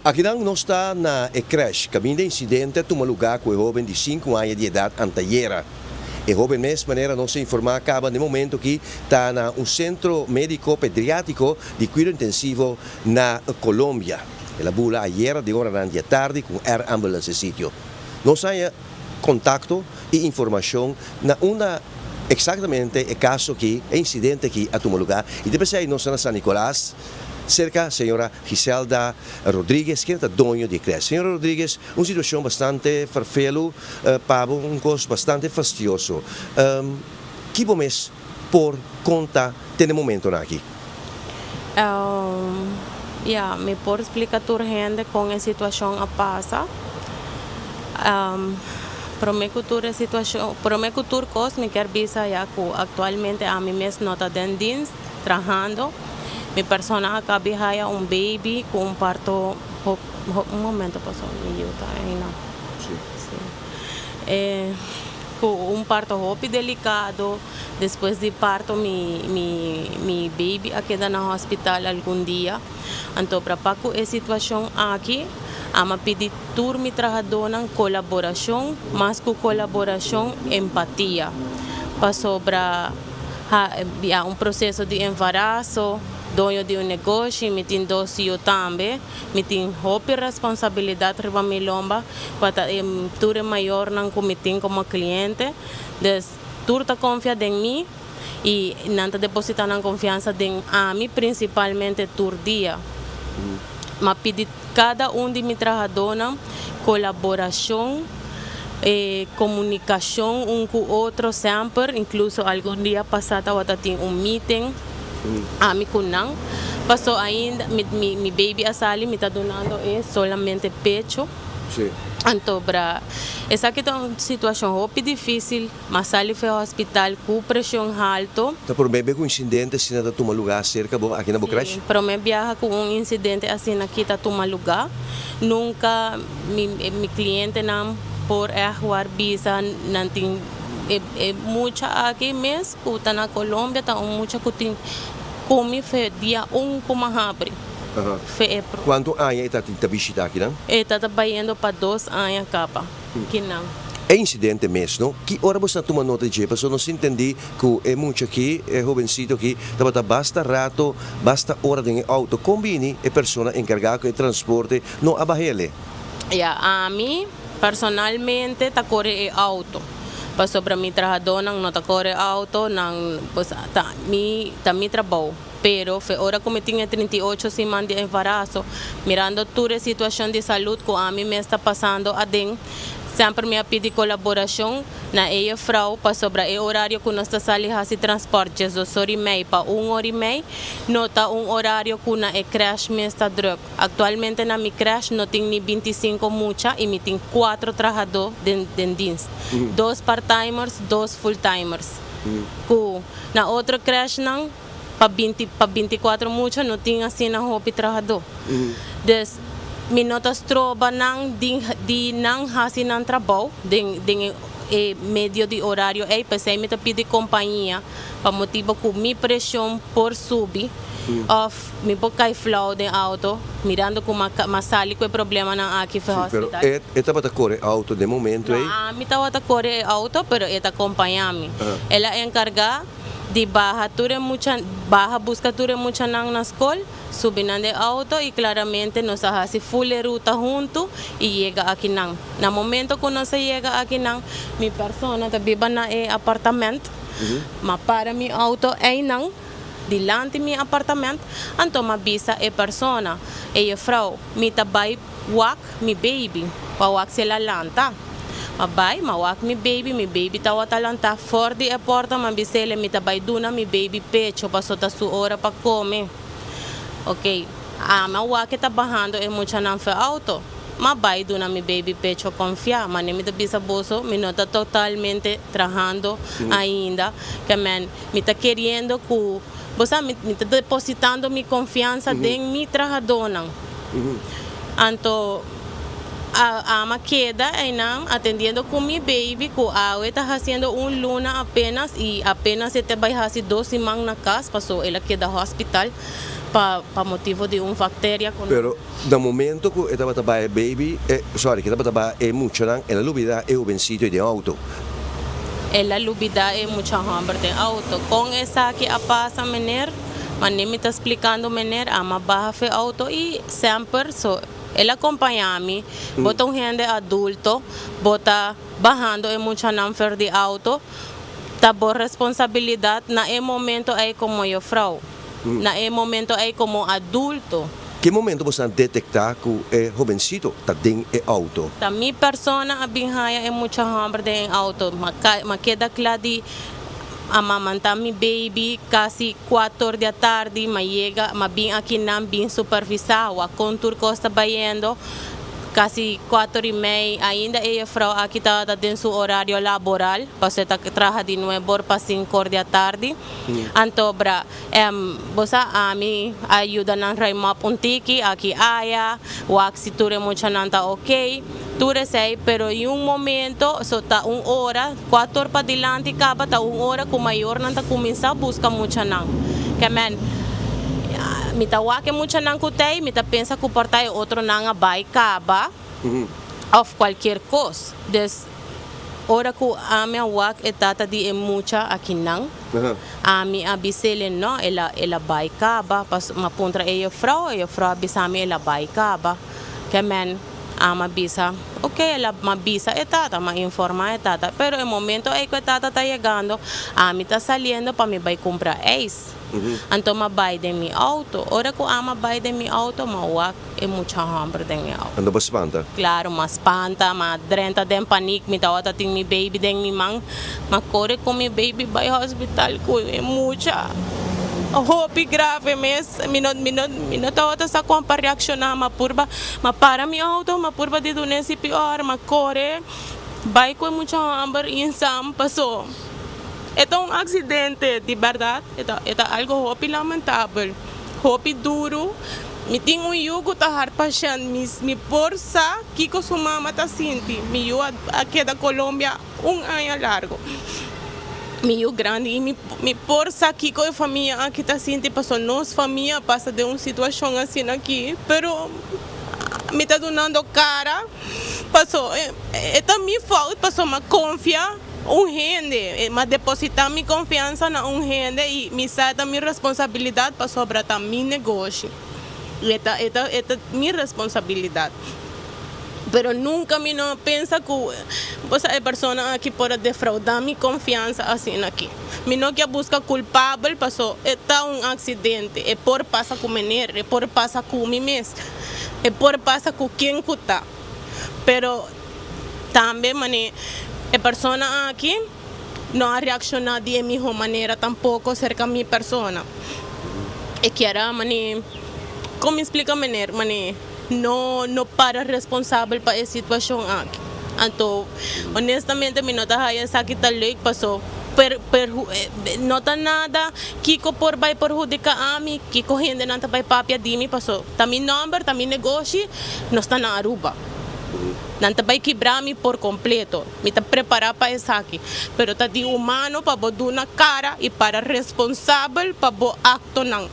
Aqui não está na creche, caminho de incidente toma lugar com o jovem de 5 anos de idade anteira. O jovem, de mesma maneira, não se informar, acaba no momento que está na centro médico pediátrico de cuidado intensivo na Colômbia. Ela bula ayer de hora da tarde com air ambulance sítio. Nós há contato e informação na uma exatamente o caso que o incidente que a tomado lugar e depois aí nós na San Nicolás cerca a senhora Giselda Rodrigues, que é a dona de creche. Senhora Rodrigues, uma situação bastante farfelo, para um gosto bastante fastidioso. Que vamos por conta no momento aqui? Me por explicar urgente com a situação a passa. Promecutur situação, promecutur cos me quer bisa ya que atualmente a mim mesmo nota dentins trabalhando. Mi persona acaba de baby com parto. Momento passou, me ajuda aí não. Sim. Com parto muito delicado. Depois de parto, mi baby a queda no hospital algum dia. Então, para paco a situação aqui, ama pedir tur mi trabalhadora colaboração, mas com colaboração empatia. Para sobra processo de embaraço. Dono de negócio, me tem docio também, me tem hope responsabilidade para me lomba, para tudo maior não cometem como cliente, des tudo confia em mim e não deposita na confiança em mim, principalmente tur dia. Mas pedir cada de meus trabalhadores colaboração, comunicação com o outro sempre, incluso algum dia passado eu tinha meeting. Mi kunang passou ainda mi baby asali me está donando solamente pecho. Sim. Então essa aqui é uma situação muito difícil, mas sali foi ao hospital com pressão alta. Então por bebê com incidente se nada toma lugar cerca aqui na creche? Para mim viaja com incidente assim aqui está toma lugar. Nunca mi cliente não por errar visa não tem muita aqui mesmo, está na Colômbia, está muita que come foi dia como abre. Quanto anos está visitando aqui, não? Está trabalhando para 2 anos capa, que não. É incidente mesmo, que hora você está tomando nota de pessoa não se entende que é muito aqui, é jovencito aqui, basta rato, basta hora de auto, combine a pessoa encarregada de transporte, não abarrele. A mim, personalmente, está corre auto. Para sobre mi trabalhador não está corre auto, não tá mi trabalho. Pero foi hora que eu tinha 38 semanas de embaraço, mirando toda a situação de saúde que a mim me está passando a den. Sempre me pedi colaboração na ela frau para sobre o horário que nós estamos ali a transporte, 2 horas e meia para 1 hora e meia, nota horário que na creche me está druk. Atualmente na minha creche não tem nem 25 mucha e me tem 4 trabalhadores dentro. 2 part-timers, 2 full-timers. Na outra creche não, para 24 mucha não tinha assim na roupa trabalhador. Minutos trova nang di nang hasi ng trabaho ding medio de horário aí pensei me pedir companhia para motivo com mi pressão por subir of me bokai flow de auto mirando como masali com problema na aqui foi hospital. Pero estava a correr auto de momento aí? Me estava a correr auto pero ela acompanha me. Ela encarga de baja busca tudo mucha na escola, subindo de auto e claramente nós hacemos full ruta junto e chega aqui não. No momento que nós chega aqui não, minha persona está viva na apartamento, mas para mi auto aí não, dilante mi apartamento, então me avisa a persona, a frau, me tabai walk mi baby, para walk se la lanta. Mabay, mawak mi baby tawa talanta for di porta mabisele mi tabay duna mi baby pecho pasota su hora pa come. Okay, mawak kita bahando mucha nan fe auto. Mabay duna mi baby pecho confia, mane mi bisa boso, mi nota totalmente trabajando ainda, que me está queriendo que, me está depositando mi confianza en mi trabajadora. Anto ama queda atendiendo con mi baby que ahora está haciendo luna apenas y apenas se te va a hacer 2 semanas na casa, pasó ella queda hospital pa motivo de bactéria. Pero no momento que estaba trabalhando baby, que estaba trabalhando muito, ela lubida é o vencido de auto. Ela lubida é muito hambre de auto. Com essa que a passa mener, mas nem me está explicando mener, ama barra fe auto e sempre ela acompanha-me, bota gente adulto, bota barrando é muito hambre de auto, tá boa responsabilidade na momento aí como eu frau. Na momento aí como adulto. Que momento você detectar que é jovencito está dentro do auto? A minha pessoa a binhaya é muito hambre de auto. Mas queda claro de amamantar meu baby quase 4 da tarde, mas chega, mas bem aqui não bem supervisado. A contour costa baiando quase 4:30, ainda ela frau aqui está dentro do seu horário laboral, você está trabalhando de 9 para 5 da tarde. Então, você a mim ajuda a reimar um tiki, aqui aia, o axitura muito não está ok, tudo sei, pero em momento, só está 1 hora, 4 para diante, acaba está 1 hora, com maior não está começando a buscar muito não. Que man, me tá wake muito não cutei, me tá pensa que o portai outro não vai acabar, of qualquer coisa. Des ora que a minha wake é tata de muita aqui não, a minha abisele não, ela vai acabar, pas uma pontra ela frau abisame ela vai acabar, que man ama bisa, ok, ela me avisa é tata, me informa é tata, pero no momento aí que a tata está chegando, a mim está saliendo para me vai comprar eis. Então, me vai de meu auto. Ora que ama vai de meu auto, mas é muito hambre de meu auto. Anda ba espanta? Claro, mas espanta, mas drenta de panic, me tá outra tem meu baby de minha mãe, mas corre com meu baby vai ao hospital, é muita. Hope grave mesmo, minuto outra sa com para reaccionar, mas para meu auto, mas purba de donense pior, mas corre, vai com muito hambre, insam passou. É um acidente, de verdade, é algo hopi lamentável, hopi duro. Me tenho um yugo tá harpachando, me força que com sua mama tá sentindo, me yugo aqui da Colômbia 1 ano largo. Me yugo grande e me força que com a família aqui tá sentindo, passou nossa família passa de uma situação assim aqui, pero me tá dando cara, passou, é também falta, passou uma confiança. Gente, mas depositar minha confiança na gente e me sai da minha responsabilidade para sobrar meu negócio. Esta é minha responsabilidade. Pero nunca me não pensa que você é pessoa que pode defraudar minha confiança assim aqui. Me não quer buscar culpável, passou, é um acidente, é por passar com menor, é por passar com mim mesmo, é por passar com quem está. Pero também, mané, a pessoa aqui não reacciona de mesma maneira tampoco cerca minha pessoa. É que era, mané, como explica maneira, mané, não para responsável para a situação aqui. Então, honestamente, me não está essa aqui tá lei passou. Não está nada que por vai perjudicar a mim, que correndo não vai papia de mim passou. Também número, também negócio, não está na Aruba. Não vai quebrar-me por completo. Me está preparado para isso aqui. Pero está de humano para botar na cara e para responsável para o acto não.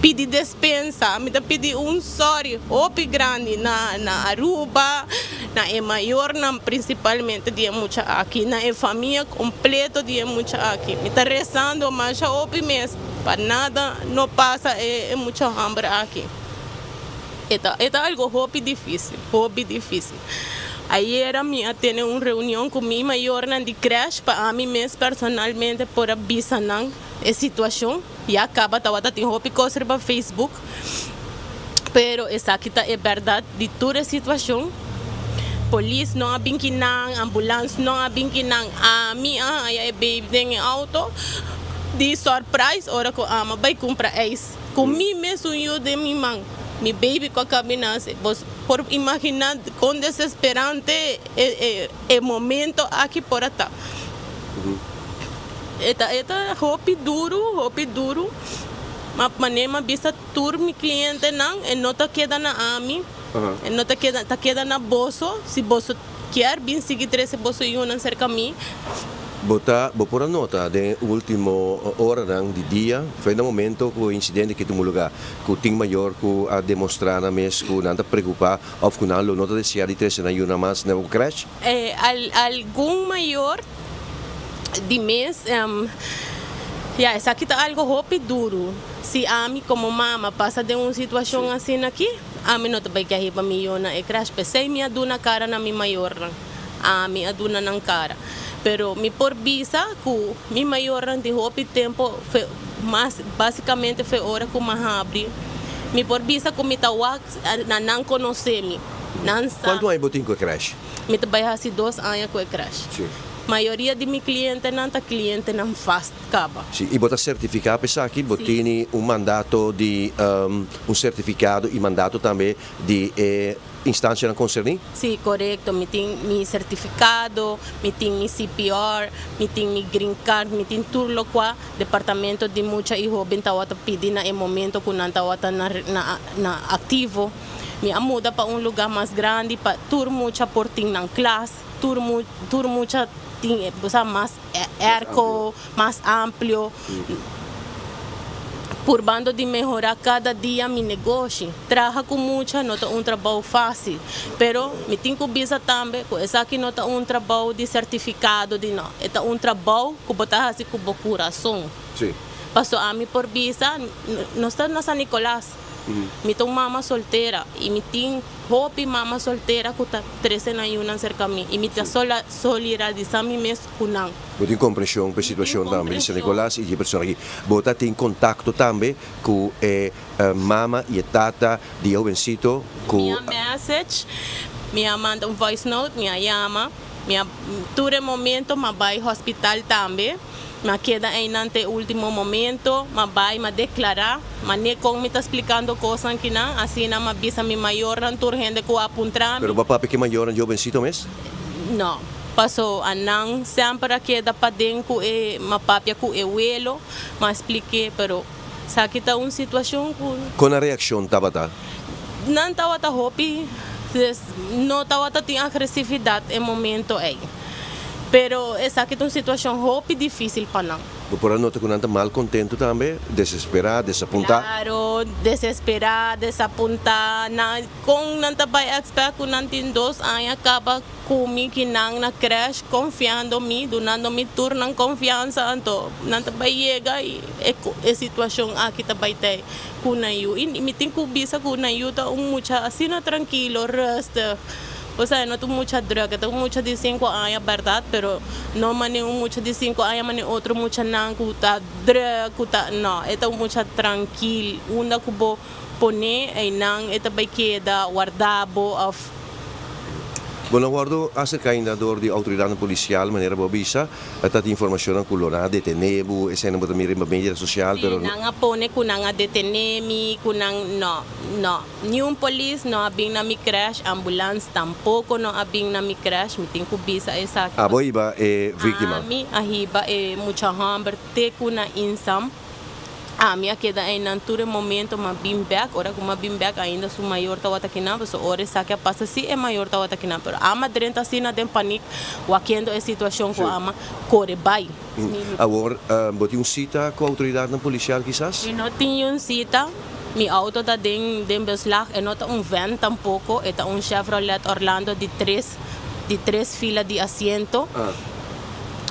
Pedir dispensa, me está pedir sorry, opi grande na Aruba, na maior, principalmente de muita aqui, na família completa de muita aqui. Me está rezando, mas opi mesmo, para nada não passa, é muita hambre aqui. É algo hobby difícil. Ayer minha teve uma reunião com minha maior de creche para mim mesmo personalmente por avisar a situação. E acaba de ter hobby coisa para Facebook. Pero essa aqui é verdade de toda a situação. Polícia não há binquinang, ambulância não há binquinang. A minha baby tem auto de surprise, ora que a ama vai comprar isso. Comigo mesmo eu de minha mãe. Mi baby com a caminhada, por imaginar com desesperante o momento aqui por estar. Eta hopi duro, mas manema bisa tur mi cliente não tá queda na ami, não tá queda na bolso, se bolso quer bem seguir três bolso e não cerca mim, Por a nota de último hora de dia, foi no momento que o incidente que tomou lugar, que o time maior que a demonstrar na mês que não está preocupado, ou que não nota de ser de 13 na uma mais no crash? Algum maior de mês, essa aqui está algo hopi duro. Se a mim como mama passa de uma situação assim aqui, a mim não vai que para mim na crash, pensei me aduna cara na minha maior, a mim aduna na cara. Pero mi por visa que mi maior de hopi tempo foi mais basicamente foi hora que mais abre. Mi por visa que mi tawak não conhece me. Quanto é botinho com crash? Mi trabalha assim 2 anos com crash. Sim. Maioria de mi cliente não faz caba. Sim, e bota certificado, apesar que botini mandato de certificado e mandato também de instância concernida? Sim, correto. Me tem mi certificado, me tem mi CPR, me tem mi green card, me tem tudo lo qua departamento de mucha e jovem tawata pedir na momento que não tawata na ativo. Me muda para lugar mais grande, para tur mucha porting na classe, tur mucha más erco, más amplio. Por bando de melhorar cada dia meu negócio. Trabalha com muita, não é trabalho fácil. Pero me tenho que pensar também, que esse aqui não é trabalho de certificado, de não. É trabalho que botar assim com o coração. Sim. Passou a mim por visa, não está na São Nicolás. Me tenho mama solteira e me tenho hobby mama solteira que está 13 anos cerca de mim e me tenho solidarizar me mesmo com não. Você tem compreensão para a situação também de São Nicolás e de pessoas aqui. Você tem contato também com a mama e a tata de jovencito? Minha message, minha manda voice note, minha chama, minha todo momento me vai ao hospital também. Me queda em ante último momento, me vai me declarar, mas nem como me está explicando coisas que não, assim não me avisa mi maior gente que apontar. Pero papá que maior en jovencito mes? Não, passou a não sempre queda para dentro e me papia com o abuelo, me expliquei, pero sabe está uma situação com a reação tabata? Não estava a hopi, não estava a ter agressividade em momento aí. Pero essa aqui é uma situação muito difícil para nós. Por a nota que não está mal contento também, desesperado, desapontado. Claro, desesperado, desapontado. Com não está bem expert que não tem 2 anos acaba comigo que não na creche confiando em mim, dando me turno confiança, então não está bem chega e a situação aqui está bem ter com eu. E me tem que bisa com eu tá muito assim tranquilo, resta. O sea, no tengo mucha droga, tengo mucha de 5 años, verdad, pero no manejo mucho de 5 años, manejo otro mucha nanguta, droga, no, esto mucha tranquilo, una cubo pone en nan, esto vai queda guardado of. Bueno, guardo acerca ainda de autoridade policial, maneira bobisa, tanta informação que lo na detenebu, essa não pode mirar mídia social, pero nanga pone que nanga detenemi, que no, nenhum polícia não abing na mi crash, ambulância tampouco não abing na mi crash, me tem que bisa essa. A boiba é vítima. A mi ahiba é mucha hambre, te kuna insam. A minha queda em nature momento uma bimback, ora com uma bimback ainda sou maior tawata kina, so ora saque passa se é maior tawata kina, pero ama drenta assim na tem panic, wakendo a situação com ama corre vai. Agora, bote cita com a autoridade policial quizás? Eu não tinha cita. Mi auto está dentro beslag, e não está van tampouco, está Chevrolet Orlando de 3 filas de assento.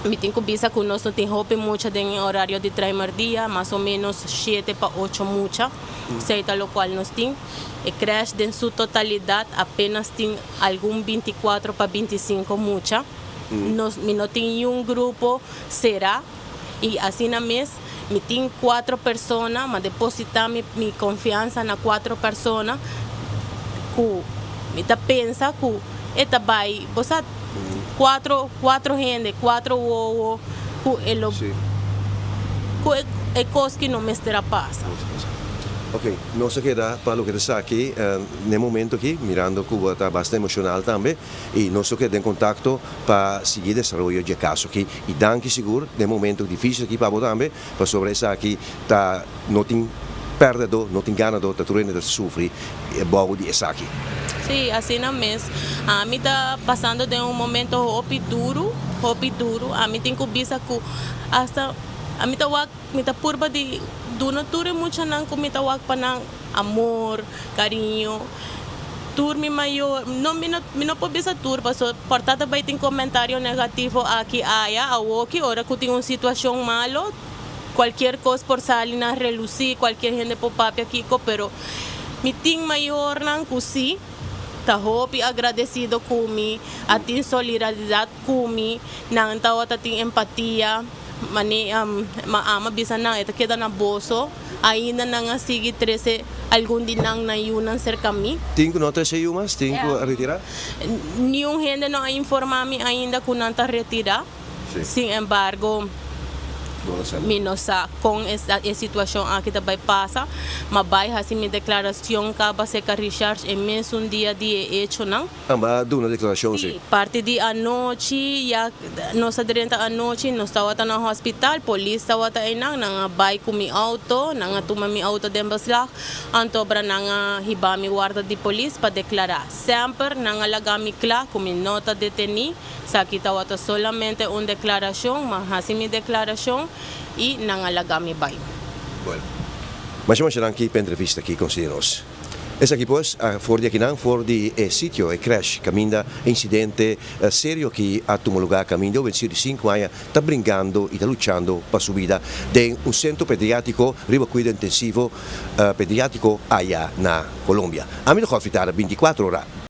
Me tenho que pensar que nós não temos roupa muita em horário de trabalho dia, mais ou menos 7 para 8 muita, seita lo qual nós temos. E crash em sua totalidade apenas tem algum 24 para 25 muita. Nós não temos grupo será e assim na mês me tenho 4 pessoas, mas depositar minha confiança na 4 pessoas que me pensa que eta vai, você 4 gente, 4 ovo, é coisa que não me estará passa. Ok, nos queda para o que está aqui, no momento aqui, mirando que está bastante emocional também, e nós queda em contato para seguir o desenvolvimento do caso aqui. E danke seguro, no momento difícil aqui para você também, para sobre isso aqui, tá, não tem perdido, não te engana, da turene de sofre, é bom de aqui. Sí, así no mesmo. A mí está pasando de un momento hopi duro. A mí tengo visa que hasta a mí está purba de no ture mucho nan ko mita wak pa ng amor, carinho. Tour mi maior, no po bisa tour, so portata ba iting komentaryo negativo aqui aya, awoki, ora ko ting situación malo, cualquier cosa por salir a relucir, cualquier gente po papi aqui ko, pero mi ting maior nang kusi, tahopi agradecido kumi, ating solidaridad kumi, nang tawat ating empatia, mani maama bisa na ito queda na boso ainda nga sige 13 algum dinang na yunan ser kami. Tinko nota sa iyo mas, tinko a retirar? Nenhum gente não informa-me ainda que não está retirado. Sin embargo, minosa com essa situação aqui também passa, mas vai assim minha declaração acaba se Richard é mesmo dia hecho não? Amba do uma declaração sim. Parte de a noite, já nossa durante a noite nós estava no hospital, polícia estava aí nang vai com mi auto, nang tuma mi auto dembaslag, antobra nang hiba mi guarda de polícia para declarar. Sempre nang alagami kla com mi nota deteni, sa kita wata solamente uma declaração, mas assim mi declaração e nangalagami bay. Bueno, mas vamos a aqui para entrevista aqui com nós. Essa aqui pois, for de aqui não, for de sítio, crash, caminda incidente sério que a tomar lugar caminho, o vencido de 5 anos, está brincando e está lutando para a subida de centro pediátrico, riba cuida intensivo pediátrico allá na Colômbia. A mim não 24 horas.